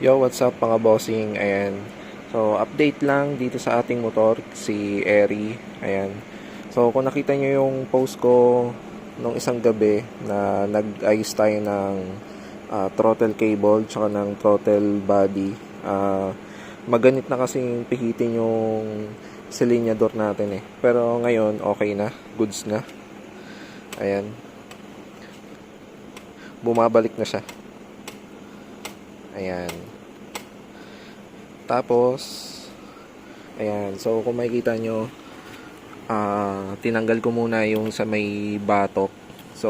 Yo, what's up mga bossing? Ayan. So, update lang dito sa ating motor, si Eri. Ayan. So, kung nakita nyo yung post ko nung isang gabi na nag-ayos tayo ng throttle cable tsaka ng throttle body. Maganit na kasing pihitin yung silinyador natin eh. Pero ngayon, okay na. Goods na. Ayan. Bumabalik na siya. Ayan. Tapos, ayan. So, kung makikita nyo, tinanggal ko muna yung sa may batok. So,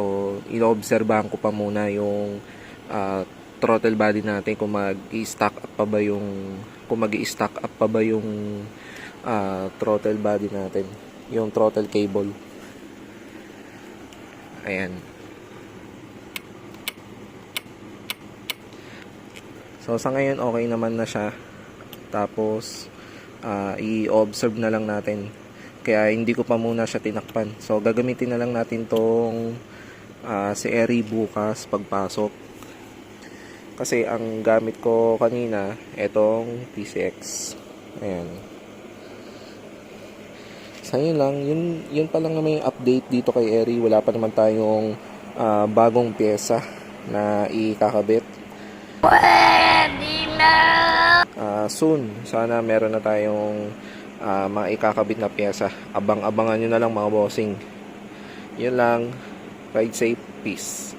inoobserbahan ko pa muna yung throttle body natin kung mag-i-stack up pa ba yung throttle body natin, yung throttle cable. Ayan. So, sa ngayon, okay naman na siya. Tapos, i-observe na lang natin. Kaya, hindi ko pa muna siya tinakpan. So, gagamitin na lang natin tong si Eri bukas pagpasok. Kasi, ang gamit ko kanina, etong PCX. Ayan. So, yun lang. Yun pa lang na may update dito kay Eri. Wala pa naman tayong bagong pyesa na ikakabit. Soon, sana meron na tayong mga ikakabit na pyesa. Abang-abangan nyo na lang mga bossing. Yun lang. Ride safe. Peace.